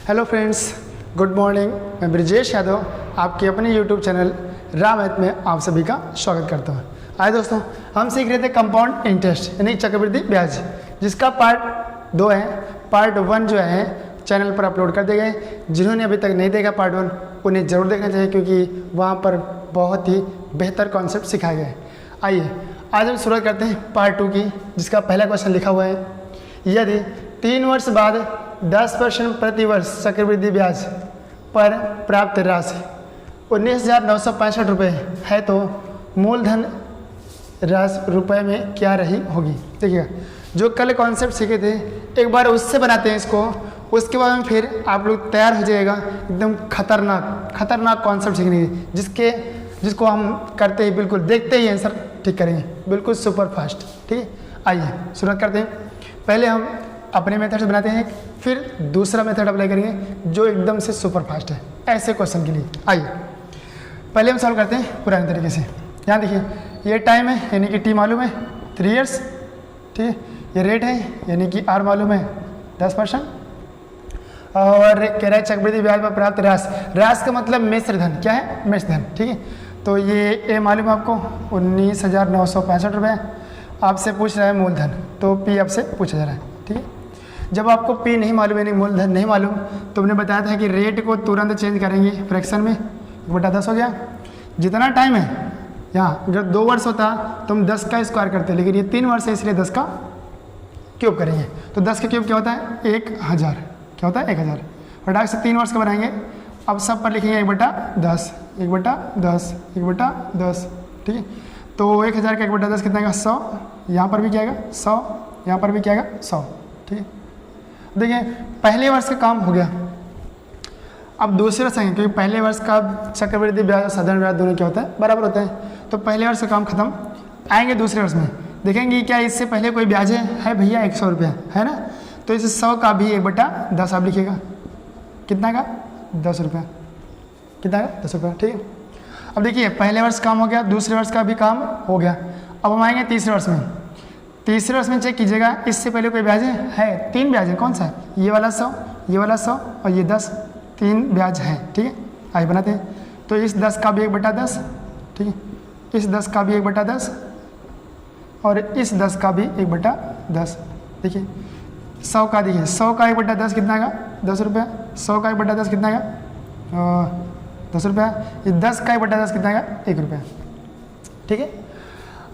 Hello friends, good morning. मैं ब्रिजेश यादव आपके अपने यूट्यूब चैनल राम मैथ में आप सभी का स्वागत करता हूँ। आइए दोस्तों, हम सीख रहे थे कंपाउंड इंटरेस्ट यानी चक्रवृद्धि ब्याज, जिसका पार्ट 2 है। पार्ट 1 जो है चैनल पर अपलोड कर दिए गए। जिन्होंने अभी तक नहीं देखा पार्ट 1, उन्हें ज़रूर देखना चाहिए क्योंकि वहाँ पर बहुत ही बेहतर कॉन्सेप्ट सिखाए गए। आइए आज हम शुरुआत करते हैं पार्ट 2 की, जिसका पहला क्वेश्चन लिखा हुआ है, यदि 3 वर्ष बाद 10% प्रति वर्ष चक्रवृद्धि ब्याज पर प्राप्त राशि 19,965 रुपये है तो मूलधन राशि रुपए में क्या रही होगी। देखिएगा, जो कल कॉन्सेप्ट सीखे थे एक बार उससे बनाते हैं इसको, उसके बाद में फिर आप लोग तैयार हो जाएगा एकदम खतरनाक कॉन्सेप्ट सीखने की, जिसको हम करते ही बिल्कुल देखते ही आंसर ठीक करेंगे, बिल्कुल सुपर फास्ट। ठीक है, आइए शुरुआत करते हैं। पहले हम अपने मेथड से बनाते हैं, फिर दूसरा मेथड अप्लाई करेंगे जो एकदम से सुपर फास्ट है ऐसे क्वेश्चन के लिए। आइए पहले हम सॉल्व करते हैं पुराने तरीके से। यहाँ देखिए, ये टाइम है यानी कि टी मालूम है 3 इयर्स, ठीक है। ये रेट है यानी कि आर मालूम है 10%, और कह रहा है चक्रवृद्धि ब्याज पर प्राप्त राशि का मतलब मिश्र धन। क्या है? मिश्र धन। ठीक है, तो ये ए मालूम है आपको 19,965 रुपये। आपसे पूछ रहा है मूलधन, तो पी आपसे पूछा जा रहा है। ठीक है, जब आपको पी नहीं मालूम यानी मूलधन नहीं मालूम, तो हमने बताया था कि रेट को तुरंत चेंज करेंगे फ्रैक्शन में, 1/10 हो गया। जितना टाइम है यहाँ, जब 2 वर्ष होता तो हम 10 का स्क्वायर करते, लेकिन ये 3 वर्ष है इसलिए 10 का क्यूब करेंगे। तो 10 का क्यूब क्या होता है? 1000। क्या होता है? 1000। फटाक से 3 वर्ष का बनाएंगे। अब सब पर लिखेंगे 1/10, 1/10, 1/10। ठीक है, तो 1000 का 1/10 कितना आएगा? 100। यहाँ पर भी क्या आएगा? 100। यहाँ पर भी क्या आएगा? 100। ठीक है, देखिए पहले वर्ष का काम हो गया। अब दूसरे वर्ष आएंगे, क्योंकि पहले वर्ष का चक्रवृद्धि ब्याज और साधारण ब्याज दोनों क्या होता है? बराबर होता है। तो पहले वर्ष का काम खत्म, आएंगे दूसरे वर्ष में, देखेंगे क्या इससे पहले कोई ब्याज है भैया 100 रुपया है ना, तो इस 100 का भी 1/10 आप लिखिएगा। कितना का? 10 रुपया। कितना का? 10 रुपया। ठीक है, अब देखिए पहले वर्ष काम हो गया, दूसरे वर्ष का भी काम हो गया। अब हम आएंगे तीसरे वर्ष में। तीसरे वर्ष में चेक कीजिएगा, इससे पहले कोई ब्याज है? 3 ब्याज है। कौन सा है? ये वाला 100, ये वाला 100 और ये 10, 3 ब्याज है। ठीक है, आइए बनाते हैं। तो इस 10 का भी 1/10, ठीक है, इस 10 का भी 1/10 और इस 10 का भी 1/10। देखिए 100 का, देखिए 100 का 1/10 कितना आएगा? 10 रुपया। 100 का 1/10 कितना आएगा? 10 रुपया। ये 10 का 1/10 कितना आएगा? 1 रुपया। ठीक है,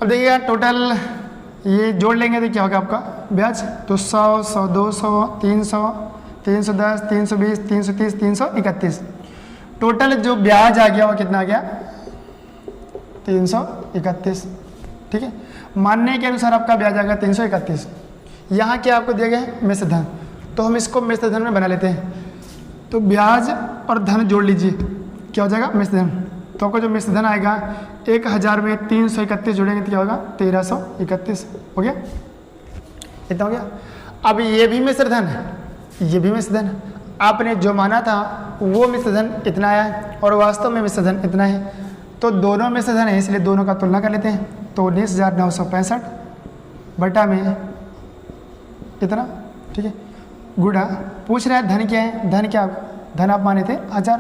अब देखिएगा टोटल ये जोड़ लेंगे तो क्या होगा आपका ब्याज? तो 100, 100, 200, 300, 310, 320, 330, 331। टोटल जो ब्याज आ गया वो कितना आ गया? 331। ठीक है, मानने के अनुसार आपका ब्याज आ गया 331। यहाँ क्या आपको दिया गया है? मिश्र धन, तो हम इसको मिश्र धन में बना लेते हैं। तो ब्याज और धन जोड़ लीजिए, क्या हो जाएगा? मिश्र धन। तो आपको जो मिश्र धन आएगा 1000 में 331 जोड़ेंगे तो क्या होगा? 1331 हो गया। इतना हो गया। अब ये भी मिश्र धन है, ये भी मिश्र धन। आपने जो माना था वो मिश्र धन इतना आया है और वास्तव में मिश्र धन इतना है, तो दोनों मिश्र धन है इसलिए दोनों का तुलना कर लेते हैं। तो 19,965 बटा में इतना, ठीक है, गुणा पूछ रहा है धन क्या है? धन क्या? धन आप माने थे 1000,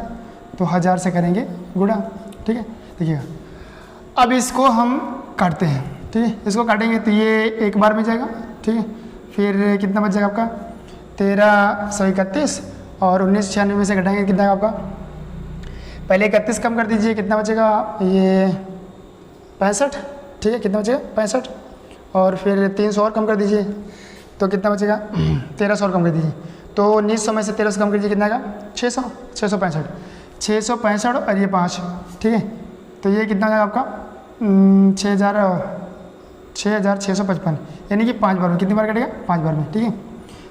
तो 1000 से करेंगे गुणा। ठीक है, देखिएगा अब इसको हम काटते हैं। ठीक है, इसको काटेंगे तो ये एक बार में जाएगा। ठीक है, फिर कितना बच जाएगा आपका? 1331 और 1996 में से घटाएंगे कितना आपका? पहले 31 कम कर दीजिए, कितना बचेगा? ये 65। ठीक है, कितना बचेगा? 65। और फिर 300 और कम कर दीजिए तो कितना बचेगा? 1300 और कम कर दीजिए। तो 1900 में से 1300 कम कर दीजिए, कितना आएगा? 600, 665। 665 और ये 5। ठीक है, तो ये कितना आएगा आपका? 6,655 यानी कि 5 बार में। कितनी बार कटेगा? 5 बार में। ठीक है,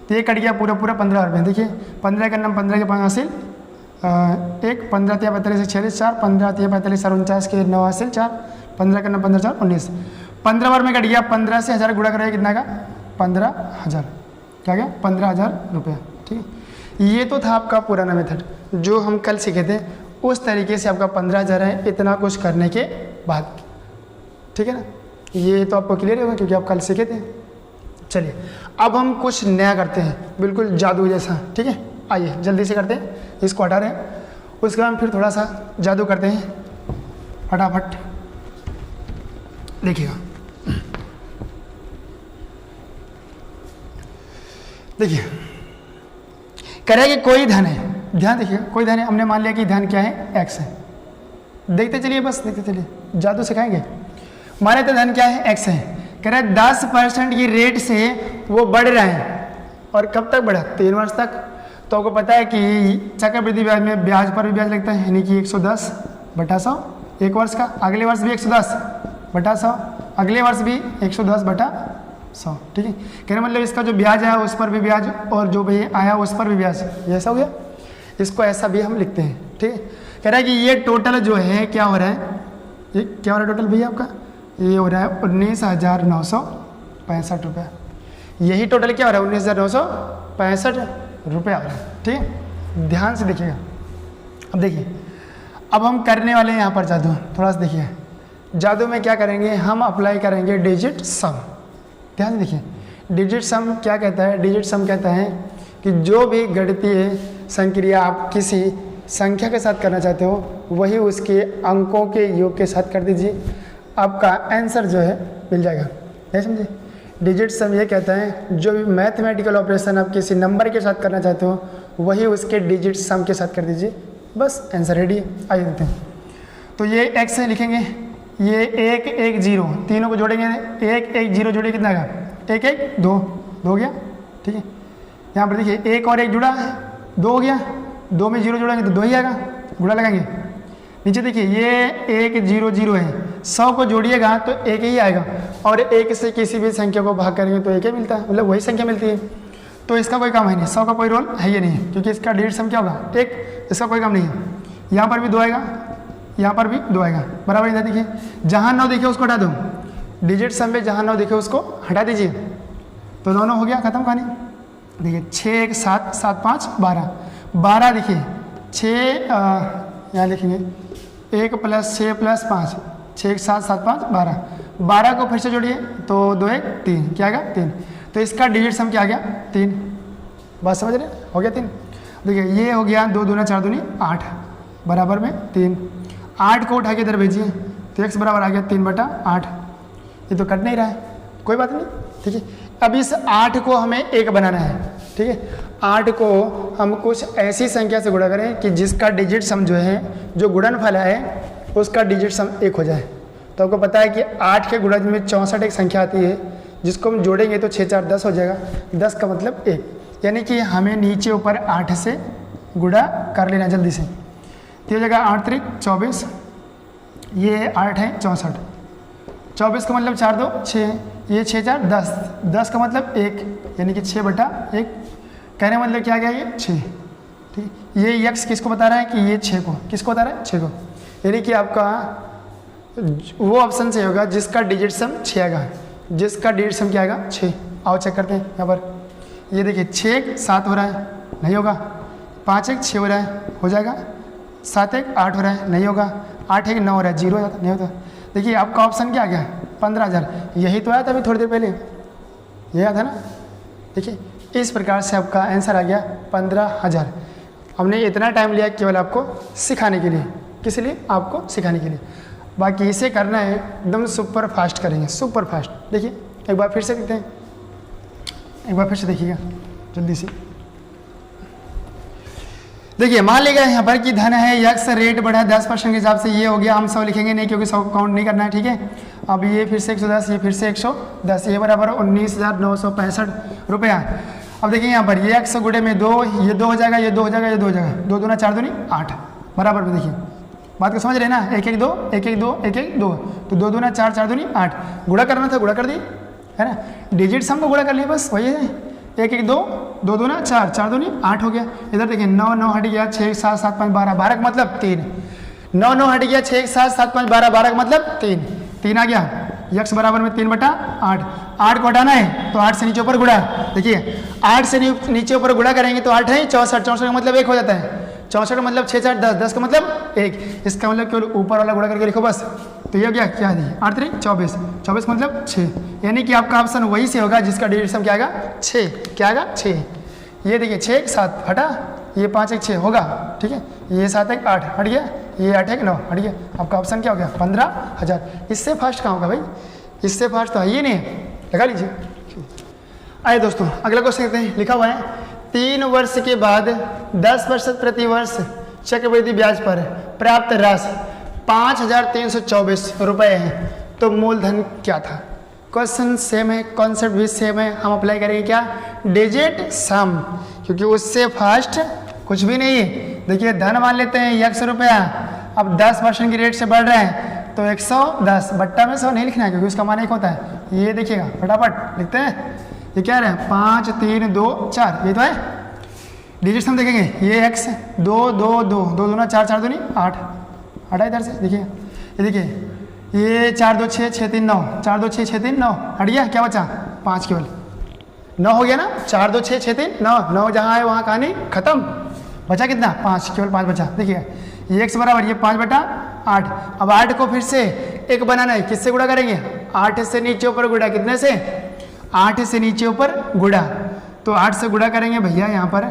तो ये कट गया पूरा 15 बार में। देखिए 15 का नाम 15 के 5 हासिल 1, 15 × 45 46 4, 15 × 45 49 के 9 हासिल 4, 15 का नाम 15 4 19। 15 बार में कट गया। 15 से 1000 गुणा करेगा, कितना का? 15,000। क्या गया? 15,000 रुपया। ठीक है, ये तो था आपका पुराना मेथड जो हम कल सीखे थे। उस तरीके से आपका 15,000 है इतना कुछ करने के बाद। ठीक है ना, ये तो आपको क्लियर होगा क्योंकि आप कल सीखे थे। चलिए अब हम कुछ नया करते हैं, बिल्कुल जादू जैसा। ठीक है, आइए जल्दी से करते हैं, इसको हटा रहे हैं, उसके बाद फिर थोड़ा सा जादू करते हैं फटाफट। देखिएगा, देखिए कह रहा है कि कोई धन है, ध्यान देखिए, कोई धन है, हमने मान लिया कि धन क्या है, x है। देखते चलिए, बस देखते चलिए, जादू सिखाएंगे। माने तो धन क्या है, x है। कह रहा है 10% की रेट से वो बढ़ रहा है, और कब तक बढ़ा, 3 वर्ष तक। तो आपको पता है कि चक्रवृद्धि ब्याज में ब्याज पर भी ब्याज लगता है, यानी कि 110/100 एक वर्ष का, अगले वर्ष भी 110/100, अगले वर्ष भी 110/100, ठीक है। कहने मतलब इसका जो ब्याज आया उस पर भी ब्याज, और जो भी आया उस पर भी ब्याज, ये ऐसा हो गया। इसको ऐसा भी हम लिखते हैं, ठीक है। कह रहा है कि ये टोटल जो है क्या हो रहा है, ये क्या हो रहा है टोटल भैया आपका, ये हो रहा है 19,965 रुपया। यही टोटल क्या हो रहा है, 19,965 रुपया हो रहा है, ठीक है। ध्यान से देखिएगा। अब देखिए, अब हम करने वाले हैं यहाँ पर जादू, थोड़ा सा देखिए। जादू में क्या करेंगे, हम अप्लाई करेंगे डिजिट सम। ध्यान से देखिए, डिजिट सम क्या कहता है, डिजिट सम कहता है कि जो भी गणितीय संक्रिया आप किसी संख्या के साथ करना चाहते हो, वही उसके अंकों के योग के साथ कर दीजिए, आपका आंसर जो है मिल जाएगा। नहीं समझे, डिजिट सम ये कहता है जो भी मैथमेटिकल ऑपरेशन आप किसी नंबर के साथ करना चाहते हो, वही उसके डिजिट सम के साथ कर दीजिए, बस आंसर रेडी है। आइए देखते हैं। तो ये x है, लिखेंगे ये 1 1 0, तीनों को जोड़ेंगे, 1 1 0 जोड़िए कितना आएगा, 1 1 2 2 हो गया, ठीक है। यहाँ पर देखिए 1 और 1 जुड़ा है, 2 हो गया, 2 में 0 जोड़ेंगे तो 2 ही आएगा, गुणा लगाएंगे। नीचे देखिए ये 1 0 0 है, 100 को जोड़िएगा तो 1 ही आएगा, और 1 से किसी भी संख्या को भाग करेंगे तो 1 ही मिलता है, मतलब वही संख्या मिलती है। तो इसका कोई काम है नहीं, 100 का कोई रोल है ही नहीं, क्योंकि इसका डिजिट सम क्या होगा 1, इसका कोई काम नहीं है। यहाँ पर भी 2 आएगा, यहाँ पर भी 2 आएगा, बराबर। इधर देखिए, जहाँ 9 दिखे उसको हटा दो, डिजिट सम में जहाँ 9 दिखे उसको हटा दीजिए, तो दोनों हो गया, खत्म कहानी। देखिए 6 1 7 7 5 12, 12 देखिए 6 यहाँ लिखेंगे 1 + 6 + 5, 6 1 7 7 5 12, 12 को फिर से जोड़िए तो 2 1 3, क्या आ गया 3। तो इसका डिजिट सम क्या आ गया 3, बात समझ रहे, हो गया 3। देखिए ये हो गया 2 दूना 4 दूनी 8, बराबर में 3। 8 को उठा के इधर भेजिए तो x बराबर आ गया 3/8। ये तो कट नहीं रहा है, कोई बात नहीं, ठीक है। अब इस 8 को हमें 1 बनाना है, ठीक है। 8 को हम कुछ ऐसी संख्या से गुणा करें कि जिसका डिजिट सम जो है, जो गुणनफल है उसका डिजिट सम 1 हो जाए। तो आपको पता है कि 8 के गुणज में 64 एक संख्या आती है, जिसको हम जोड़ेंगे तो 6 4 10 हो जाएगा, 10 का मतलब 1, यानी कि हमें नीचे ऊपर 8 से गुणा कर लेना जल्दी से। तो हो जाएगा 8 3 24, ये 8 है 64, 24 का मतलब 4 2 6, ये 6 4 10, 10 का मतलब 1, यानी कि 6/1। कहने का मतलब क्या गया, ये 6, ठीक। ये x किसको बता रहा है कि ये 6 को, किसको बता रहा है 6 को, यानी कि आपका वो ऑप्शन से होगा जिसका डिजिट सम 6 आएगा, जिसका डिजिट सम क्या आएगा 6। आओ चेक करते हैं यहाँ पर, ये देखिए 6 1 7 हो रहा है, नहीं होगा। 5 1 6 हो रहा है, हो जाएगा। 7 1 8 हो रहा है, नहीं होगा। 8 1 9 हो रहा है, 0 हो जाता, नहीं होता। देखिए आपका ऑप्शन क्या आ गया 15,000, यही तो आया था अभी थोड़ी देर पहले, यही आया था ना। देखिए इस प्रकार से आपका आंसर आ गया 15,000। हमने इतना टाइम लिया केवल आपको सिखाने के लिए, किस लिए, आपको सिखाने के लिए। बाकी इसे करना है एकदम सुपर फास्ट करेंगे, सुपर फास्ट। देखिए एक बार फिर से देखते हैं, एक बार फिर से देखिएगा जल्दी से। देखिए मान लीजिए यहाँ पर कि धन है, यक्स रेट बढ़ा 10% के हिसाब से, ये हो गया, हम 100 लिखेंगे नहीं क्योंकि 100 को काउंट नहीं करना है, ठीक है। अब ये फिर से 110, ये फिर से 110, ये बराबर 19,965 रुपया। अब देखिए यहाँ पर ये x गुणे में 2, ये 2 हो जाएगा, ये 2 हो जाएगा, ये 2 हो जाएगा, 2 दूना 4 दूनी 8, बराबर में। देखिए बात को समझ रहे हैं ना, 1 1 2 1 1 2 1 1 2, तो 2 दूना 4 4 दूनी 8, गुणा करना था गुणा कर दी, है ना। डिजिट सम को गुणा कर लिया, बस वही है। 1 1 2 2 दूना 4 4 दूनी 8 हो गया। इधर देखिए 9 9 हट गया, 6 7 7 5 12, 12 का मतलब 3, 9 9 हट गया, 6 7 7 5 12, 12 का मतलब 3, 3 आ गया। यक्स बराबर में 3/8, 8 को हटाना है तो 8 से नीचे ऊपर गुणा। देखिए 8 से नीचे ऊपर गुणा करेंगे तो 8 है 64, 64 का मतलब 1 हो जाता है, 64 का मतलब 6 4 10, 10 का मतलब 1, इसका मतलब केवल ऊपर वाला गुणा करके लिखो बस। तो ये क्या क्या दी 8 3 24, 24 का मतलब 6, यानी कि आपका ऑप्शन वही से होगा जिसका डिजिट सम क्या आएगा 6, क्या आएगा 6। ये देखिए 6 1 7 हटा, ये 5 1 6 होगा, ठीक है। ये 7 1 8 हट गया, ये 8 1 9 हट गया। आपका ऑप्शन क्या हो गया? 15,000। इससे फास्ट कहाँ होगा भाई? इससे फास्ट तो है ही नहीं, लगा लीजिए। आइए दोस्तों अगला क्वेश्चन देखते हैं। लिखा हुआ है 3 वर्ष के बाद 10% प्रति वर्ष चक्रवृद्धि ब्याज पर प्राप्त राशि 5,324 रुपये है, तो मूलधन क्या था? क्वेश्चन सेम है, कॉन्सेप्ट भी सेम है। हम अप्लाई करेंगे क्या? डिजिट सम, क्योंकि उससे फास्ट कुछ भी नहीं है। देखिए धन मान लेते हैं 100 रुपया, अब 10% की रेट से बढ़ रहे हैं तो 110 बट्टा में 100 नहीं लिखना है, क्योंकि उसका मान 1 होता है। ये देखिएगा फटाफट लिखते हैं। ये क्या है? 5 3 2 4, ये तो है। डिजिट सम देखेंगे, ये x 2 2 2 2 दूना 4 4 दूनी 8 हटा इधर से। देखिए ये देखिए, ये 4 2 6 6 3 9 4 2 6 6 3 9 हट गया, क्या बचा? 5 केवल 9 हो गया ना। 4 2 6 6 3 9 9 जहाँ है वहाँ कहानी खत्म। बचा कितना? 5, केवल 5 बचा। देखिए ये x बराबर ये 5/8। अब 8 को फिर से एक बनाना है, किससे गुणा करेंगे? 8 से नीचे ऊपर गुणा, कितने से? 8 से नीचे ऊपर गुणा, तो 8 से गुणा करेंगे भैया यहाँ पर,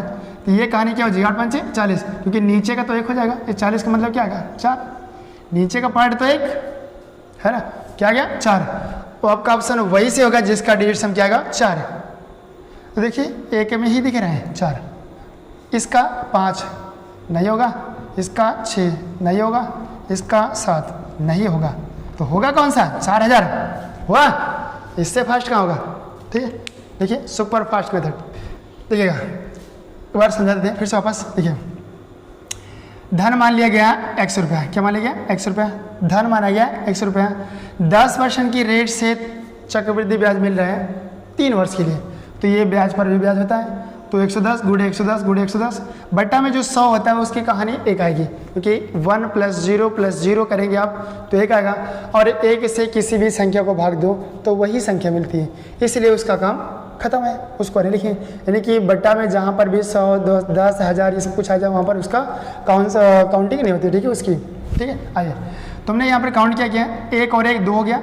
तो ये कहानी क्या हो जाएगी? 8 5 40, क्योंकि नीचे का तो 1 हो जाएगा। ये 40 का मतलब क्या आएगा? 4। नीचे का पार्ट तो 1 है ना, क्या गया? 4। तो आपका ऑप्शन वही से होगा जिसका डिजिट सम क्या आएगा? 4। तो देखिए एक में ही दिख रहे हैं 4। इसका 5 नहीं होगा, इसका 6 नहीं होगा, इसका 7 नहीं होगा, तो होगा कौन सा? 4000 हुआ। इससे फास्ट कहाँ होगा? ठीक है, देखिए सुपर फास्ट मेथड। देखिएगा एक बार समझा देते हैं फिर से वापस। देखिए धन मान लिया गया 100 रुपया। क्या मान लिया गया? 100 रुपया। धन माना गया 100 रुपया। 10% की रेट से चक्रवृद्धि ब्याज मिल रहा है 3 वर्ष के लिए, तो ये ब्याज पर भी ब्याज होता है। तो 110 गुणे 110 गुणे 110 बट्टा में जो 100 होता है उसकी कहानी 1 आएगी, क्योंकि 1 + 0 करेंगे आप तो 1 आएगा, और 1 से किसी भी संख्या को भाग दो तो वही संख्या मिलती है, इसलिए उसका काम खत्म है, उसको नहीं लिखें। यानी कि बट्टा में जहाँ पर भी 100 10 1000 ये सब कुछ आ जाए वहाँ पर उसका काउंटिंग नहीं होती, ठीक है उसकी। ठीक है, आइए तुमने यहाँ पर काउंट क्या किया? 1 और 1 2 हो गया,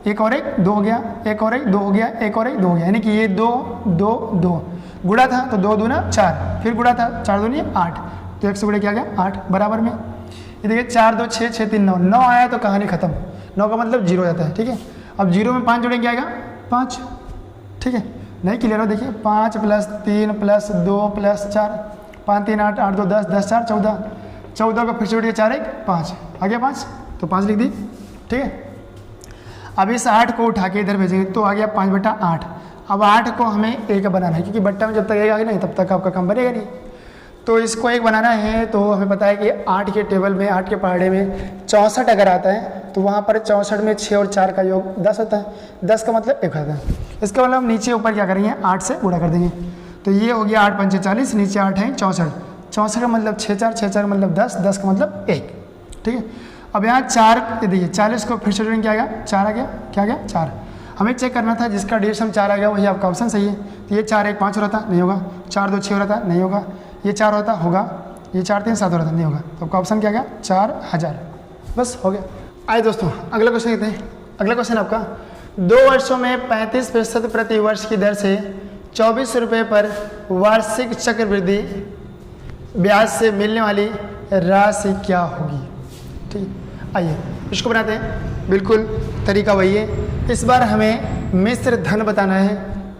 1 और 1 2 हो गया, 1 और 1 2 हो गया, 1 और 1 2 हो गया, यानी कि ये 2 2 2 गुणा था तो 2 दूना 4, फिर गुणा था 4 दूनी 8, तो 1 से गुणे क्या गया? 8 बराबर में। ये देखिए 4 2 6 6 3 9 9 आया तो कहानी खत्म। 9 का मतलब 0 हो जाता है, ठीक है। अब 0 में 5 जोड़ेंगे क्या आएगा? 5, ठीक है। नहीं क्लियर हो? देखिए 5 + 3 + 2 + 4 5 3 8 8 2 10 10 4 14 14 का फिर से जोड़िए 4 1 5 आ गया 5, तो 5 लिख दी, ठीक है। अब इस 8 को उठा के इधर भेजेंगे तो आ गया 5/8। अब 8 को हमें 1 बनाना है, क्योंकि बट्टा में जब तक 1 आएगा नहीं तब तक आपका काम बनेगा नहीं। तो इसको 1 बनाना है, तो हमें पता है कि 8 के टेबल में 8 के पहाड़े में 64 अगर आता है तो वहाँ पर 64 में 6 और 4 का योग 10 होता है। 10 का मतलब 1 होता है। इसका मतलब हम नीचे ऊपर क्या करेंगे? 8 से गुणा कर देंगे, तो ये हो गया 8 5 40, नीचे 8 है 64, 64 का मतलब 6 4, 6 4 का मतलब 10, 10 का मतलब 1, ठीक है। अब यहाँ 4 देखिए 40 को फिर से जोड़ेंगे क्या आएगा? 4 आ गया, क्या आ गया? 4। हमें चेक करना था जिसका डिजिट सम 4 आ गया वही आपका ऑप्शन सही है। तो ये 4 1 5 हो रहा था, नहीं होगा। 4 2 6 हो रहा था, नहीं होगा। ये 4 होता होगा, ये 4 3 7 हो रहा था, नहीं होगा। तो आपका ऑप्शन क्या गया? 4000, बस हो गया। आइए दोस्तों अगला क्वेश्चन देखते हैं। अगला क्वेश्चन आपका 2 वर्षों में 35% प्रति वर्ष की दर से 24 रुपये पर वार्षिक चक्रवृद्धि ब्याज से मिलने वाली राशि क्या होगी? ठीक, आइए इसको बनाते हैं। बिल्कुल तरीका वही है, इस बार हमें मिश्र धन बताना है,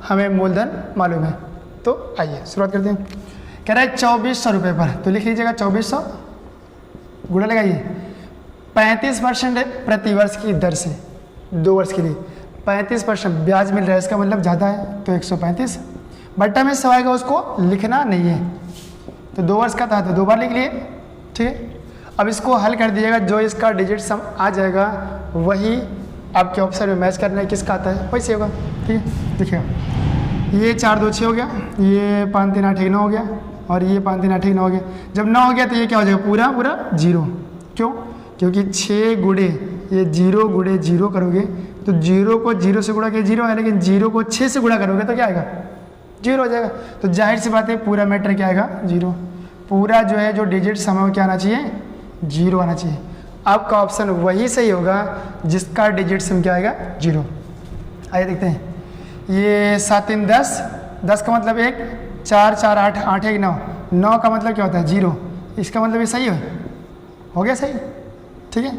हमें मूलधन मालूम है। तो आइए शुरुआत करते हैं। कह रहा है 2400 रुपये पर, तो लिख लीजिएगा 2400 गुणा लगाइए 35% प्रति वर्ष की दर से 2 वर्ष के लिए 35% ब्याज मिल रहा है, इसका मतलब ज़्यादा है तो 135 बट्टा में 100 आएगा, उसको लिखना नहीं है। तो 2 वर्ष का था तो 2 बार लिख लिए, ठीक है। अब इसको हल कर दीजिएगा, जो इसका डिजिट सम आ जाएगा वही आपके ऑप्शन में मैच करना है, किसका आता है वैसे होगा, ठीक है। देखिए ये 4 2 6 हो गया, ये 5 3 8 1 9 हो गया, और ये 5 3 8 1 9 हो गया। जब 9 हो गया तो ये क्या हो जाएगा? पूरा पूरा 0। क्यों? क्योंकि 6 गुणे ये 0 गुणे 0 करोगे तो 0 को 0 से गुणा किया 0 है, लेकिन 0 को 6 से गुणा करोगे तो क्या आएगा? 0 हो जाएगा। तो जाहिर सी बात है पूरा मैटर क्या आएगा? 0। पूरा जो है जो डिजिट सम है क्या आना चाहिए? 0 आना चाहिए। आपका ऑप्शन वही सही होगा जिसका डिजिट सम क्या आएगा? 0। आइए देखते हैं। ये 7 3 10, 10 का मतलब 1, 4 4 8 8 1 9, 9 का मतलब क्या होता है 0, इसका मतलब ये सही हो गया सही, ठीक है।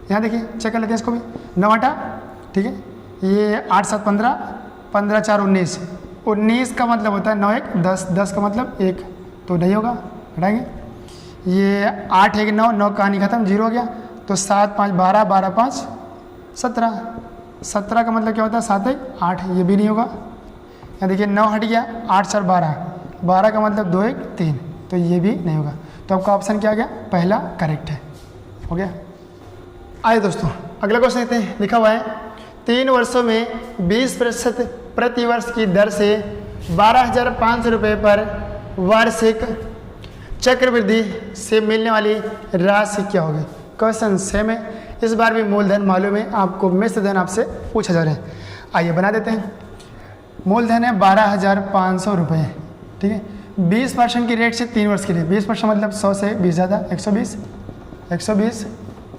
यहाँ देखिए चेक कर लेते हैं इसको भी, 9 8, ठीक है। ये 8 7 15, 15 4 19, 19 का मतलब होता है 9 1 10, 10 का मतलब 1, तो नहीं होगा, हटाएंगे। ये 8 1 9, 9 कहानी खत्म, 0 हो गया। तो 7 5 12, 12 5 17, 17 का मतलब क्या होता है 7 1 8, ये भी नहीं होगा। यहाँ देखिए 9 हट गया, 8 4 12, 12 का मतलब 2 1 3, तो ये भी नहीं होगा। तो आपका ऑप्शन क्या आ गया, पहला करेक्ट है, हो गया। आइए दोस्तों अगला क्वेश्चन लेते हैं। लिखा हुआ है 3 वर्षों में 20% प्रति वर्ष की दर से 12,500 रुपये पर वार्षिक चक्रवृद्धि से मिलने वाली राशि क्या होगी। क्वेश्चन सेम है, इस बार भी मूलधन मालूम है आपको, मिश्र धन आपसे पूछा जा रहा है। आइए बना देते हैं। मूलधन है 12,500 रुपये, ठीक है। 20% की रेट से 3 वर्ष के लिए, 20% मतलब 100 से 20 ज़्यादा, 120 120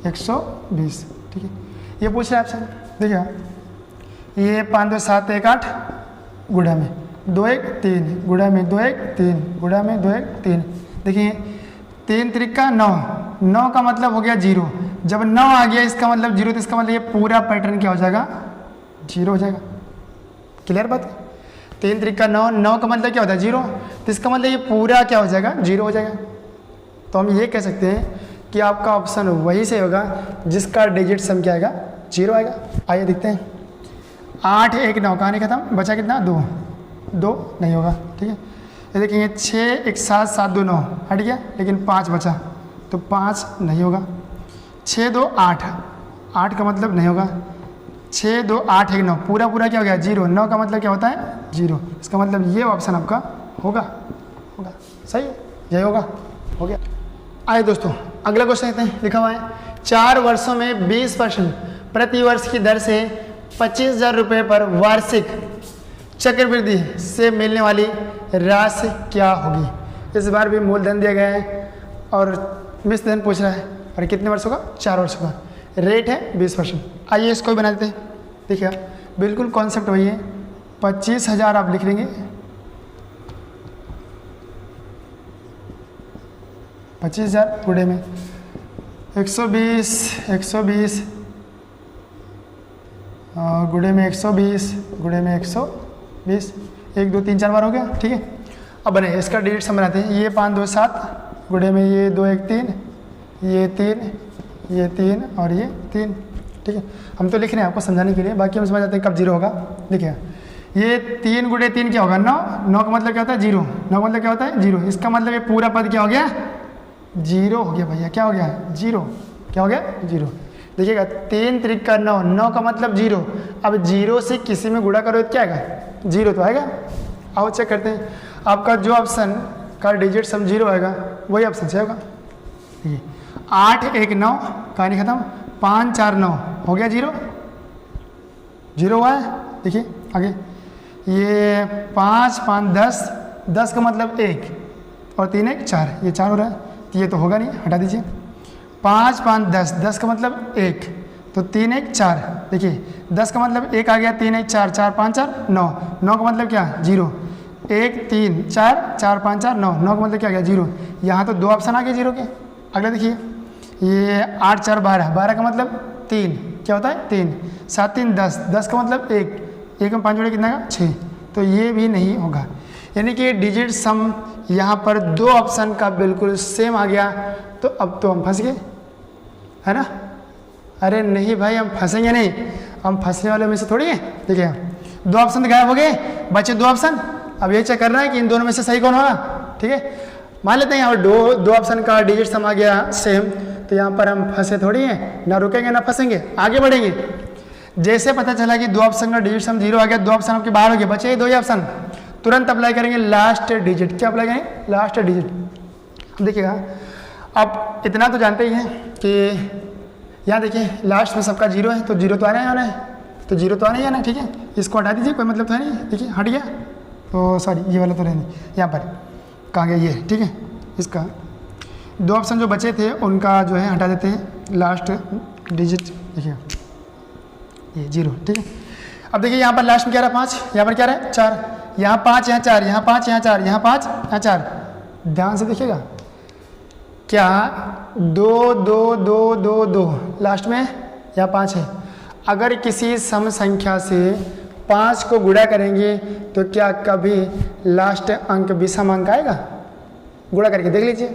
120, ठीक है। ये पूछ रहा है आपसे, देखिए ये 5 2 7 1 8 गुणा में 2 1 3 गुणा में 2 1 3 गुणा में 2 1 3, देखिए 3 त्रिका 9, 9 का मतलब हो गया 0, जब 9 आ गया इसका मतलब 0, तो इसका मतलब ये पूरा पैटर्न क्या हो जाएगा 0 हो जाएगा। क्लियर बात, 3 त्रिका 9, 9 का मतलब क्या होता है 0, तो इसका मतलब ये पूरा क्या हो जाएगा 0 हो जाएगा। तो हम ये कह सकते हैं कि आपका ऑप्शन वही से होगा जिसका डिजिट सम क्या आएगा 0 आएगा। आइए देखते हैं, 8 1 9 कहानी खत्म, बचा कितना 2, 2 नहीं होगा, ठीक है। ये देखिए 6 1 7 7 2 9 हट गया, लेकिन 5 बचा, तो 5 नहीं होगा। 6 2 8, 8 का मतलब नहीं होगा। 6 2 8 1 9, पूरा पूरा क्या हो गया 0, 9 का मतलब क्या होता है 0, इसका मतलब ये ऑप्शन आपका होगा, होगा सही है, यही होगा, हो गया। आइए दोस्तों अगला क्वेश्चन लेते हैं। लिखा हुआ है 4 वर्षों में 20% प्रति वर्ष की दर से 25,000 रुपये पर वार्षिक चक्रवृद्धि से मिलने वाली राशि क्या होगी। इस बार भी मूलधन दिया गया है और मिश्र धन पूछ रहा है, और कितने वर्षों का 4 वर्षों का, रेट है 20%। आइए इसको भी बना देते हैं। देखिए बिल्कुल कॉन्सेप्ट वही है, 25,000 आप लिख लेंगे, 25,000 गुणे में 120 120 गुणे में 120 गुणे में 120, 1 2 3 4 बार हो गया, ठीक है। अब बने इसका डिजिट सम बनाते हैं। ये 5 2 7 गुणे में ये 2 1 3, ये 3 ये 3 और ये 3, ठीक है। हम तो लिख रहे हैं आपको समझाने के लिए, बाकी हम समझ जाते हैं कब 0 होगा। देखिए ये 3 गुणे 3 क्या होगा 9, 9 का मतलब क्या होता है 0, 9 का मतलब क्या होता है 0, इसका मतलब ये पूरा पद क्या हो गया 0 हो गया भैया, क्या हो गया 0, क्या हो गया 0। देखिएगा 3 त्रिका 9, 9 का मतलब 0, अब 0 से किसी में गुणा करो तो क्या आएगा 0 तो आएगा। आओ चेक करते हैं, आपका जो ऑप्शन का डिजिट सम 0 आएगा वही ऑप्शन से होगा। देखिए 8 1 9 कहानी खत्म, 5 4 9 हो गया 0, 0 हुआ है। देखिए आगे ये 5 5 10, 10 का मतलब 1 और 3 1 4, ये 4 हो रहा है, तो ये तो होगा नहीं, हटा दीजिए। 5 5 10, 10 का मतलब 1, तो 3 1 4, देखिए 10 का मतलब 1 आ गया, 3 1 4 4 5 4 9, 9 का मतलब क्या 0, 1 3 4 4 5 4 9, 9 का मतलब क्या आ गया 0। यहाँ तो 2 ऑप्शन आ गए 0 के। अगला देखिए ये 8 4 12, 12 का मतलब 3, क्या होता है 3, 7 3 10, 10 का मतलब 1, 1 में 5 जोड़े कितना का 6, तो ये भी नहीं होगा। यानी कि डिजिट सम यहाँ पर 2 ऑप्शन का बिल्कुल सेम आ गया, तो अब तो हम फंस गए, है ना। अरे नहीं भाई हम फंसेंगे नहीं, हम फंसने वाले में से थोड़ी है। देखिए 2 ऑप्शन तो गायब हो गए, बचे 2 ऑप्शन। अब ये चेक करना है कि इन दोनों में से सही कौन होगा, ठीक है। मान लेते हैं यहाँ पर 2 ऑप्शन का डिजिट सम आ गया सेम, तो यहाँ पर हम फंसे थोड़ी हैं, ना रुकेंगे ना फंसेंगे, आगे बढ़ेंगे। जैसे पता चला कि 2 ऑप्शन का डिजिट सम 0 आ गया, 2 ऑप्शन आपके बाहर हो गए, बचे 2 ही ऑप्शन, तुरंत अप्लाई करेंगे लास्ट डिजिट। क्या अप्लाई करेंगे लास्ट डिजिट। देखिएगा अब इतना तो जानते ही हैं कि यहाँ देखिए लास्ट में सबका 0 है, तो 0 तो आना ही आना है, तो 0 तो आना ही आना है, ठीक है। इसको हटा दीजिए, कोई मतलब तो है नहीं, देखिए हट गया, तो सॉरी ये वाला तो रहने, यहाँ पर कहाँ गया ये, ठीक है। इसका 2 ऑप्शन जो बचे थे उनका जो है हटा देते हैं लास्ट डिजिट, देखिए ये 0, ठीक है। अब देखिए यहाँ पर लास्ट में क्या रहा 5, यहाँ पर क्या रहा 4, यहाँ 5 यहाँ 4, यहाँ 5 यहाँ 4, यहाँ 5 यहाँ 4, ध्यान से देखिएगा, क्या 2 2 2 2 2 लास्ट में या 5 है। अगर किसी सम संख्या से 5 को गुणा करेंगे तो क्या कभी लास्ट अंक विषम अंक आएगा? गुणा करके देख लीजिए,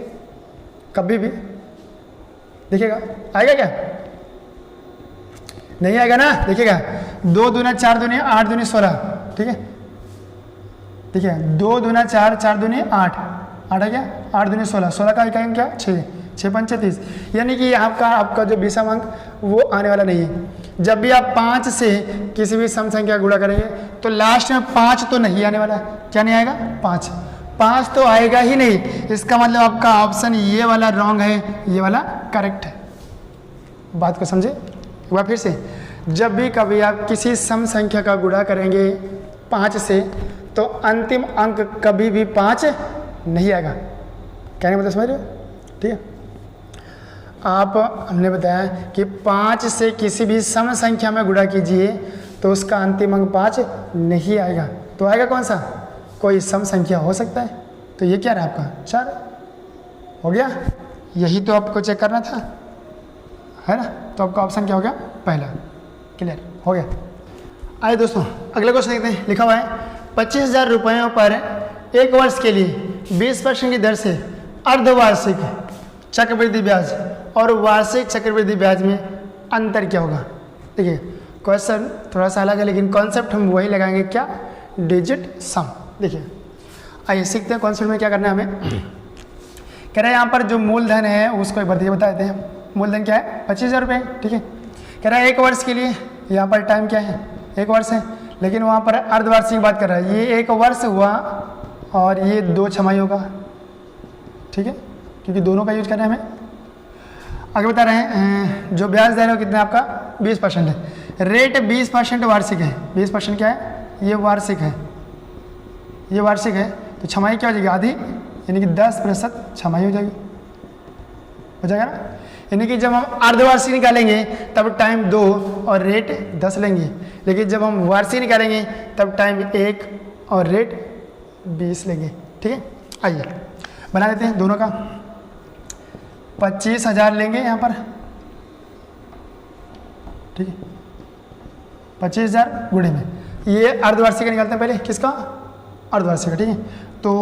कभी भी देखिएगा आएगा क्या? नहीं आएगा ना। देखिएगा 2 दूना 4 दूनी 8 दूनी 16, ठीक है। देखिए 2 दूना 4 4 दूनी 8, 8 है क्या? 8 दूनी 16, 16 का इकाई क्या? 6, 6 पंचे 30। यानी कि आपका जो विषम अंक वो आने वाला नहीं है। जब भी आप 5 से किसी भी सम संख्या गुणा करेंगे तो लास्ट में 5 तो नहीं आने वाला। क्या नहीं आएगा? 5 तो आएगा ही नहीं। इसका मतलब आपका ऑप्शन ये वाला रॉन्ग है, ये वाला करेक्ट है। बात को समझे एक बार फिर से। जब भी कभी आप किसी सम संख्या का गुणा करेंगे 5 से तो अंतिम अंक कभी भी 5 नहीं आएगा। कहने मतलब समझ रहे हो? ठीक है। हमने बताया कि 5 से किसी भी सम संख्या में गुणा कीजिए तो उसका अंतिम अंक 5 नहीं आएगा। तो आएगा कौन सा? कोई सम संख्या हो सकता है। तो ये क्या रहा आपका? 4 हो गया। यही तो आपको चेक करना था, है ना। तो आपका ऑप्शन क्या हो गया? पहला। क्लियर हो गया। आइए दोस्तों अगले क्वेश्चन देखते हैं। लिखा हुआ है 25,000 रुपयों पर 1 वर्ष के लिए 20% की दर से अर्धवार्षिक चक्रवृद्धि ब्याज और वार्षिक चक्रवृद्धि ब्याज में अंतर क्या होगा? देखिए क्वेश्चन थोड़ा सा अलग है लेकिन कॉन्सेप्ट हम वही लगाएंगे। क्या? डिजिट सम। देखिए आइए सीखते हैं कॉन्सेप्ट में क्या करना है हमें। कह रहा है यहाँ पर जो मूलधन है उसको एक बार देखिए बता देते हैं। मूलधन क्या है? 25,000 रुपये, ठीक है। कह रहा है 1 वर्ष के लिए, यहाँ पर टाइम क्या है? 1 वर्ष है, लेकिन वहाँ पर अर्धवार्षिक की बात कर रहा है। ये 1 वर्ष हुआ और ये 2 छमाही होगा, ठीक है, क्योंकि दोनों का यूज कर रहे हैं हमें। आगे बता रहे हैं जो ब्याज दर है वो कितना आपका? 20% है। रेट 20% वार्षिक है। 20% क्या है? ये वार्षिक है, ये वार्षिक है। तो छमाही क्या हो जाएगी? आधी, यानी कि 10% छमाही हो जाएगी, हो जाएगा ना। यानी कि जब हम अर्धवार्षिक निकालेंगे तब टाइम 2 और रेट 10 लेंगे, लेकिन जब हम वार्षिक निकालेंगे तब टाइम 1 और रेट 20 लेंगे, ठीक है। आइए बना देते हैं दोनों का। 25,000 लेंगे यहाँ पर, ठीक है। 25,000 गुणे में ये अर्धवार्षिक निकालते हैं पहले। किसका? अर्धवार्षिक, ठीक है। तो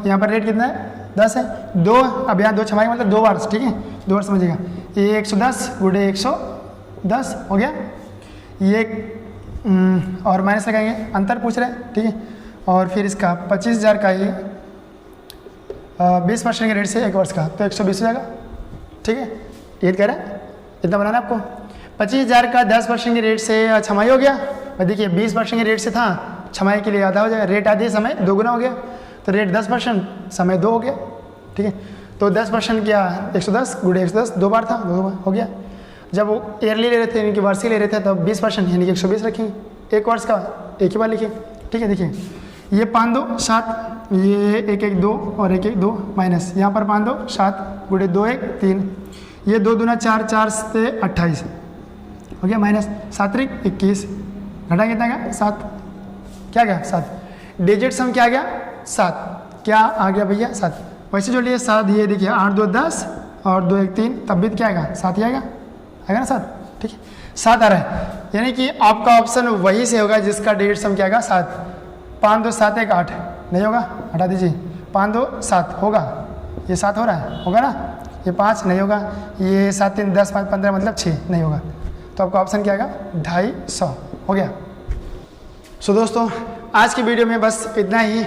यहाँ पर रेट कितना है? 10 है। 2, अब यहाँ 2 छमाही मतलब 2 वर्ष, ठीक है। 2 वर्ष समझिएगा। ये 110 गुणे 110 हो गया। ये और माइनस लगाएंगे, अंतर पूछ रहे हैं, ठीक है। और फिर इसका 25,000 का ही 20% के रेट से 1 वर्ष का तो 120 हो जाएगा, ठीक है। ये कह रहे हैं इतना बनाना आपको। 25,000 का 10% के रेट से छमाही हो गया। और देखिए 20% के रेट से था, छमाही के लिए आधा हो जाएगा। रेट आधी, समय 2 गुना हो गया। तो रेट 10%, समय 2 हो गया, ठीक है। तो 10% क्या? 110 गुणे 110, 2 बार था, 2 बार हो गया। जब वो ईयरली ले रहे थे यानी कि वार्षिक ले रहे थे तब 20% यानी कि 120 रखेंगे। 1 वर्ष का एक ही बार लिखिए, ठीक है। देखिए ये 5 2 7, ये 1 1 2 और 1 1 2 माइनस यहाँ पर 5 2 7 गुणे 2 1 3, ये 2 दूना 4 4 से 28 हो गया, माइनस 7 3 21, घटा कितना गया? 7। क्या गया? 7। डिजिट सम क्या आ गया? 7। क्या आ गया भैया? 7। वैसे जो लिए 7, ये देखिए 8 2 10 और 2 1 3, तब भी क्या आएगा? 7 ही आएगा, आएगा ना 7, ठीक है। 7 आ रहा है, यानी कि आपका ऑप्शन वही से होगा जिसका डिजिट सम क्या आएगा? 7। 5 2 7 1 8 नहीं होगा, हटा दीजिए। 5 2 7 होगा, ये 7 हो रहा है, होगा ना। ये 5 नहीं होगा, ये 7 3 10 5 15 मतलब 6 नहीं होगा। तो आपका ऑप्शन क्या आएगा? 250 हो गया। सो दोस्तों आज की वीडियो में बस इतना ही।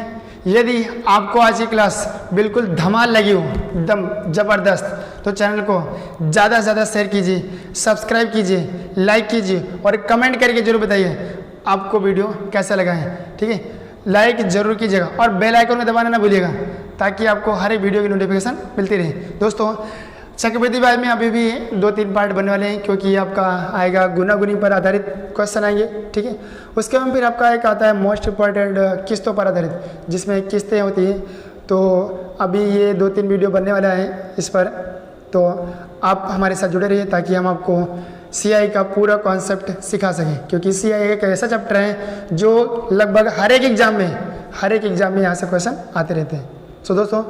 यदि आपको आज की क्लास बिल्कुल धमाल लगी हो, एकदम ज़बरदस्त, तो चैनल को ज़्यादा से ज़्यादा शेयर कीजिए, सब्सक्राइब कीजिए, लाइक कीजिए और कमेंट करके जरूर बताइए आपको वीडियो कैसा लगा है, ठीक है। लाइक जरूर कीजिएगा और बेल आइकन को दबाना ना भूलिएगा ताकि आपको हर एक वीडियो की नोटिफिकेशन मिलती रहे। दोस्तों चक्रवृद्धि ब्याज में अभी भी 2-3 पार्ट बनने वाले हैं, क्योंकि आपका आएगा गुना गुनी पर आधारित क्वेश्चन आएंगे, ठीक है। उसके बाद फिर आपका एक आता है मोस्ट इम्पॉर्टेंट किस्तों पर आधारित, जिसमें किस्तें होती हैं। तो अभी ये 2-3 वीडियो बनने वाला है इस पर, तो आप हमारे साथ जुड़े रहिए ताकि हम आपको CI का पूरा कॉन्सेप्ट सिखा सकें, क्योंकि CI एक ऐसा चैप्टर है जो लगभग हर एक एग्ज़ाम में यहाँ से क्वेश्चन आते रहते हैं। सो दोस्तों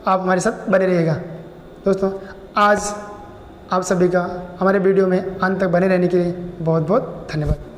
आप हमारे साथ बने रहिएगा। दोस्तों आज आप सभी का हमारे वीडियो में अंत तक बने रहने के लिए बहुत बहुत धन्यवाद।